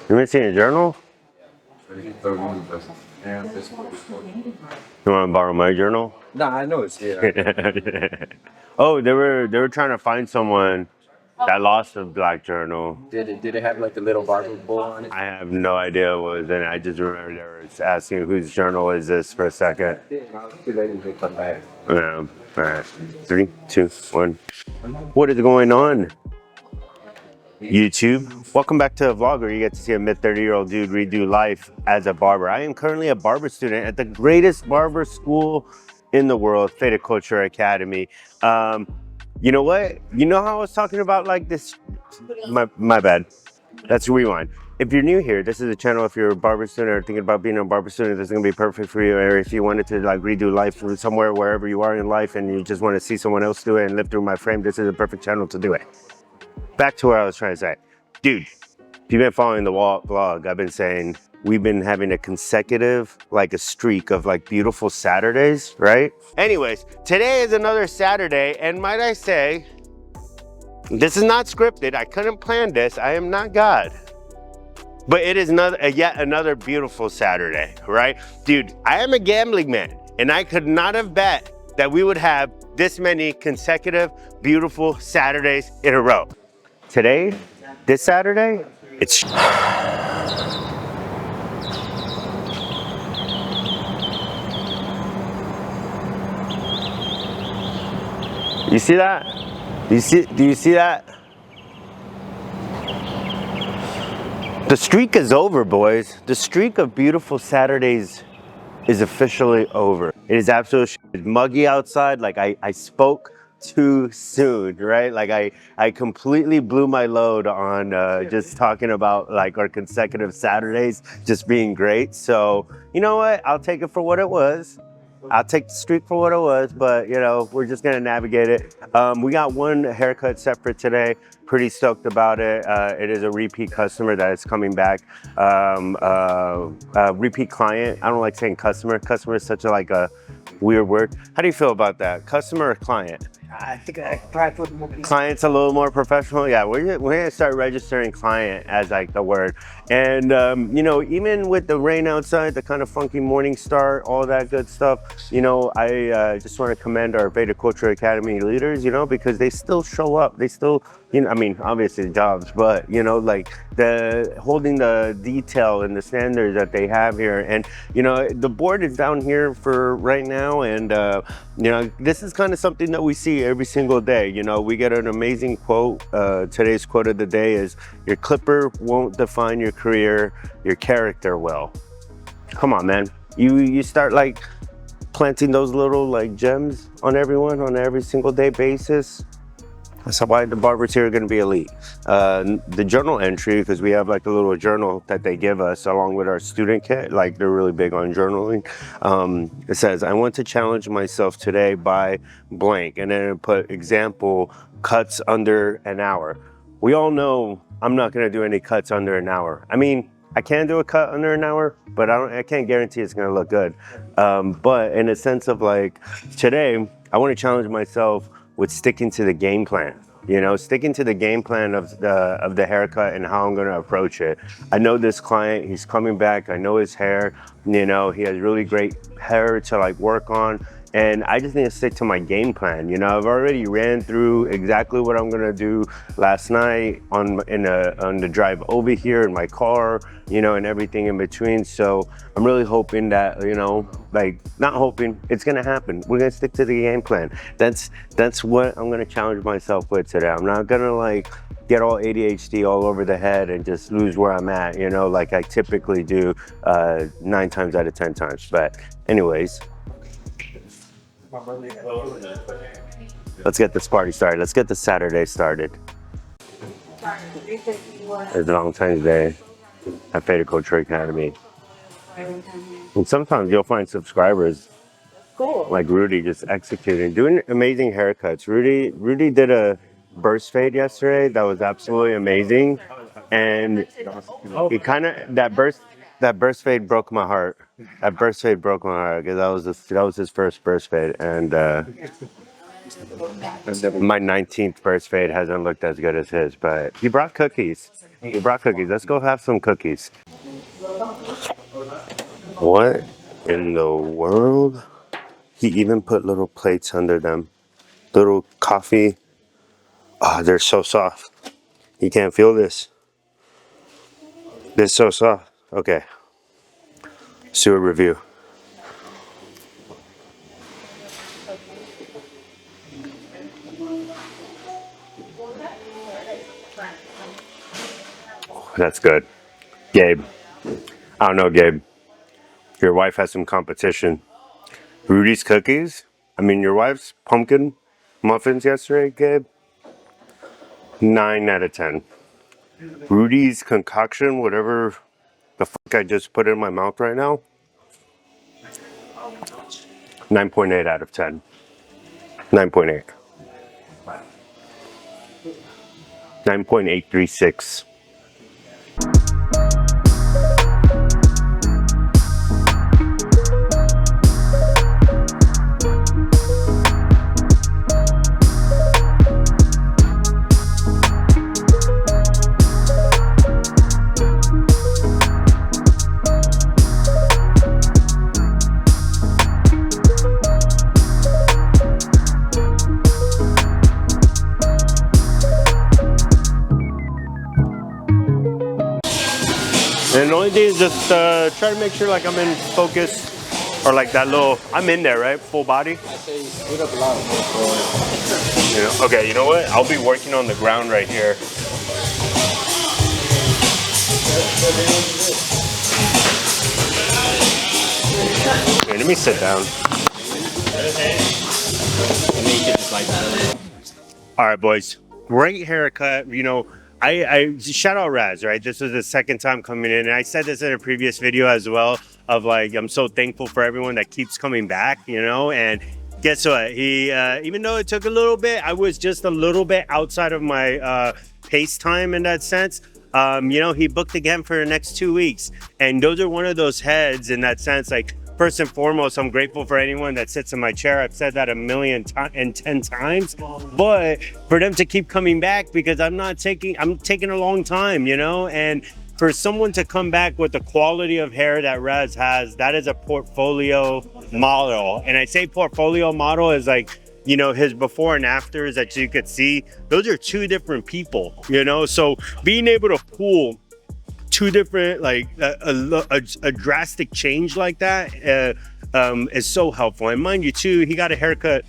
You missing a journal? You want to borrow my journal? Nah, I know it's here. Oh, they were trying to find someone that lost a black journal. Did it have like the little Barber bull on it? I have no idea what was in it. I just remember they were asking whose journal is this for a second. Too late to come back. Yeah. All right. 3, 2, 1. What is going on, YouTube? Welcome back to a vlog where you get to see a mid 30-year-old dude redo life as a barber. I am currently a barber student at the greatest barber school in the world, Feta Culture Academy. You know what? You know how I was talking about like this? My bad. That's rewind. If you're new here, this is a channel. If you're a barber student or thinking about being a barber student, this is gonna be perfect for you. Or if you wanted to like redo life from somewhere, wherever you are in life, and you just want to see someone else do it and live through my frame, this is a perfect channel to do it. Back to what I was trying to say. Dude, if you've been following the vlog, I've been saying we've been having a consecutive, like a streak of like beautiful Saturdays, right? Anyways, today is another Saturday, and might I say, this is not scripted. I couldn't plan this. I am not God. But it is yet another beautiful Saturday, right? Dude, I am a gambling man, and I could not have bet that we would have this many consecutive beautiful Saturdays in a row. Today, this Saturday, it's... You see that? Do you see that? The streak is over, boys. The streak of beautiful Saturdays is officially over. It is absolutely muggy outside. Like I spoke too soon, right? Like I completely blew my load on just talking about like our consecutive Saturdays just being great. So you know what? I'll take it for what it was. I'll take the streak for what it was, but you know, we're just gonna navigate it. We got one haircut set for today. Pretty stoked about it. It is a repeat customer that is coming back. Repeat client. I don't like saying customer. Customer is such a weird word. How do you feel about that? Customer or client? I think I try to put more. Client's a little more professional. Yeah, we're gonna start registering client as like the word. And you know, even with the rain outside, the kind of funky morning start, all that good stuff, you know, I just want to commend our Veda Culture Academy leaders, you know, because they still show up. They still, you know, I mean, obviously jobs, but you know, like the holding the detail and the standards that they have here. And you know, the board is down here for right now, and you know, this is kind of something that we see every single day. You know, we get an amazing quote. Today's quote of the day is, "Your clipper won't define your career, your character will." Come on, man. You start like planting those little like gems on everyone on every single day basis. That's why the barbers here are going to be elite. The journal entry, because we have like a little journal that they give us along with our student kit, like they're really big on journaling. It says, "I want to challenge myself today by blank," and then it put example, cuts under an hour. We all know I'm not going to do any cuts under an hour. I mean, I can do a cut under an hour, but I can't guarantee it's going to look good. But in a sense of like today, I want to challenge myself with sticking to the game plan, you know, sticking to the game plan of the haircut and how I'm going to approach it. I know this client, he's coming back. I know his hair, you know, he has really great hair to like work on. And I just need to stick to my game plan. You know, I've already ran through exactly what I'm gonna do last night on the drive over here in my car, you know, and everything in between. So I'm really hoping that, you know, like not hoping, it's gonna happen. We're gonna stick to the game plan. That's what I'm gonna challenge myself with today. I'm not gonna like get all ADHD all over the head and just lose where I'm at, you know, like I typically do 9 times out of 10 times. But anyways, let's get this party started. Let's get the Saturday started. It's Valentine's Day at Feta Culture Academy. And sometimes you'll find subscribers like Rudy just executing, doing amazing haircuts. Rudy did a burst fade yesterday that was absolutely amazing. And he kind of, that burst fade broke my heart. That burst fade broke my heart because that was his first burst fade. And My 19th first fade hasn't looked as good as his, but he brought cookies. He brought cookies. Let's go have some cookies. What in the world? He even put little plates under them. Little coffee. Ah, they're so soft. You can't feel this. They're so soft. Okay. Let's do a review. That's good. Gabe. I don't know, Gabe. Your wife has some competition. Rudy's cookies? I mean, your wife's pumpkin muffins yesterday, Gabe? 9 out of 10. Rudy's concoction, whatever the fuck I just put in my mouth right now, 9.8 out of 10. 9.8. 9.836. And the only thing is just try to make sure like I'm in focus or like that little, I'm in there, right? Full body. I say split up a lot. Okay, you know what? I'll be working on the ground right here. Here, let me sit down. And then you can just like that. All right, boys. Great haircut. You know, I shout out Raz, right? This was the second time coming in, and I said this in a previous video as well. Of like, I'm so thankful for everyone that keeps coming back. You know, and guess what? He even though it took a little bit, I was just a little bit outside of my pace time in that sense. You know, he booked again for the next 2 weeks, and those are one of those heads in that sense. Like, first and foremost, I'm grateful for anyone that sits in my chair. I've said that 1,010 times, but for them to keep coming back because I'm taking a long time, you know, and for someone to come back with the quality of hair that Raz has, that is a portfolio model. And I say portfolio model is like, you know, his before and afters that you could see, those are two different people, you know, so being able to pull two different, like a drastic change like that is so helpful. And mind you too, he got a haircut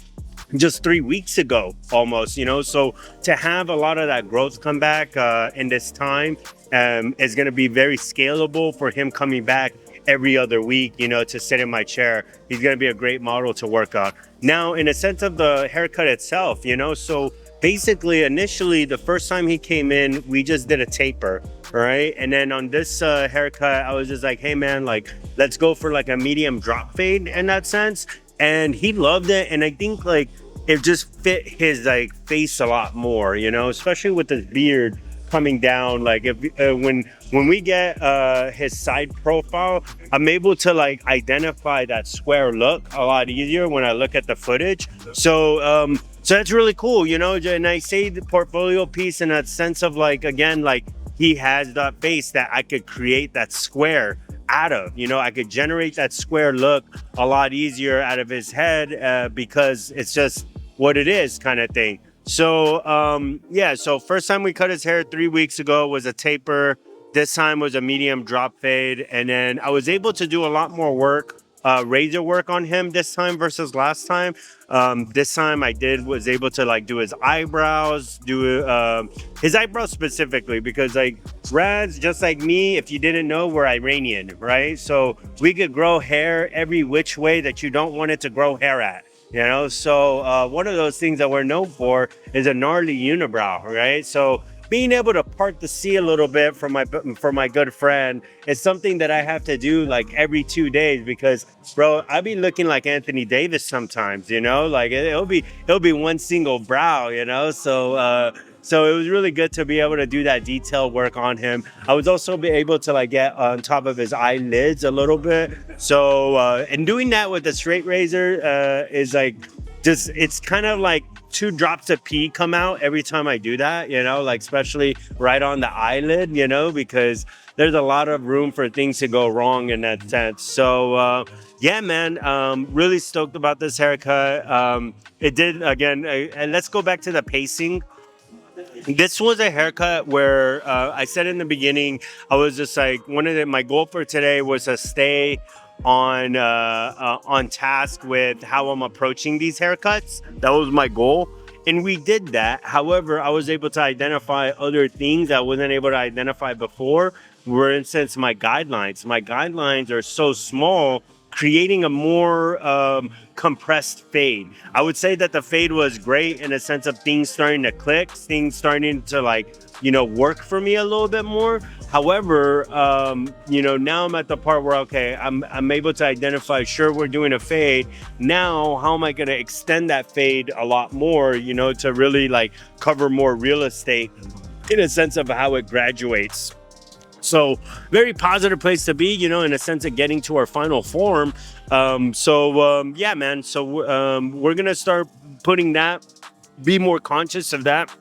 just 3 weeks ago almost, you know, so to have a lot of that growth come back in this time is going to be very scalable for him coming back every other week, you know, to sit in my chair. He's going to be a great model to work on. Now, in a sense of the haircut itself, you know, so basically initially the first time he came in, we just did a taper, right? And then on this haircut, I was just like, hey man, like, let's go for like a medium drop fade in that sense. And he loved it. And I think like it just fit his like face a lot more, you know, especially with his beard coming down. Like if when we get his side profile, I'm able to like identify that square look a lot easier when I look at the footage. So so that's really cool, you know. And I say the portfolio piece in that sense of like, again, like he has that face that I could create that square out of, you know, I could generate that square look a lot easier out of his head because it's just what it is kind of thing. So yeah, so first time we cut his hair 3 weeks ago was a taper. This time was a medium drop fade, and then I was able to do a lot more work, razor work on him this time versus last time. This time I was able to like do his eyebrows, do his eyebrows specifically because like Raz, just like me, if you didn't know, we're Iranian, right? So we could grow hair every which way that you don't want it to grow hair at. You know, so one of those things that we're known for is a gnarly unibrow, right? So being able to part the sea a little bit for my good friend is something that I have to do like every 2 days because, bro, I be looking like Anthony Davis sometimes, you know, like it'll be one single brow, you know, so it was really good to be able to do that detail work on him. I was also be able to like get on top of his eyelids a little bit. So and doing that with a straight razor is like just it's kind of like 2 drops of pee come out every time I do that, like especially right on the eyelid, because there's a lot of room for things to go wrong in that sense. So yeah, man, really stoked about this haircut. It did again, and let's go back to the pacing. This was a haircut where I said in the beginning, I was just like, my goal for today was to stay on task with how I'm approaching these haircuts. That was my goal, and we did that. However, I was able to identify other things I wasn't able to identify before. For instance, my guidelines. My guidelines are so small, creating a more compressed fade. I would say that the fade was great in a sense of things starting to click, things starting to work for me a little bit more. However, now I'm at the part where, okay, I'm able to identify, sure, we're doing a fade. Now, how am I going to extend that fade a lot more, to really cover more real estate in a sense of how it graduates. So very positive place to be, in a sense of getting to our final form. Yeah, man. So we're going to start putting that, be more conscious of that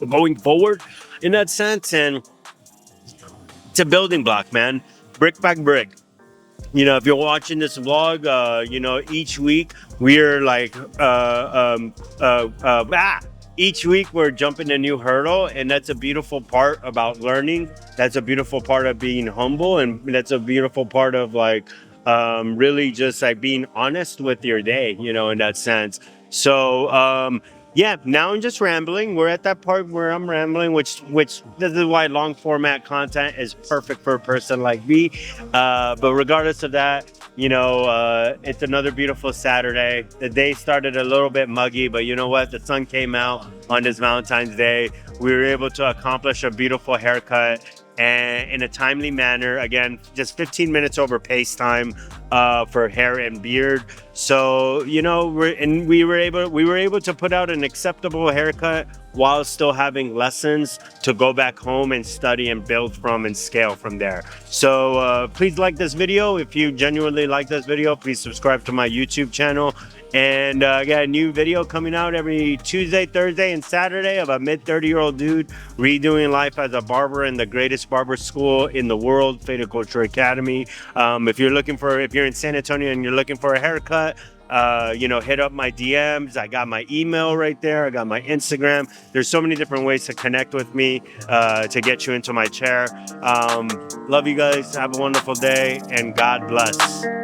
going forward in that sense. And it's a building block, man. Brick by brick. If you're watching this vlog, each week we're each week we're jumping a new hurdle, and that's a beautiful part about learning. That's a beautiful part of being humble, and that's a beautiful part of really just being honest with your day, in that sense. So yeah, now I'm just rambling. We're at that part where I'm rambling, which this is why long format content is perfect for a person like me. But regardless of that, it's another beautiful Saturday. The day started a little bit muggy, but you know what? The sun came out on this Valentine's Day. We were able to accomplish a beautiful haircut and in a timely manner. Again, just 15 minutes over pace time for hair and beard. So we were able to put out an acceptable haircut while still having lessons to go back home and study and build from and scale from there. So please like this video. If you genuinely like this video, please subscribe to my YouTube channel. And I got a new video coming out every Tuesday, Thursday, and Saturday of a mid-30-year-old dude redoing life as a barber in the greatest barber school in the world, Faded Culture Academy. If you're in San Antonio and you're looking for a haircut, hit up my DMs. I got my email right there. I got my Instagram. There's so many different ways to connect with me to get you into my chair. Love you guys. Have a wonderful day, and God bless.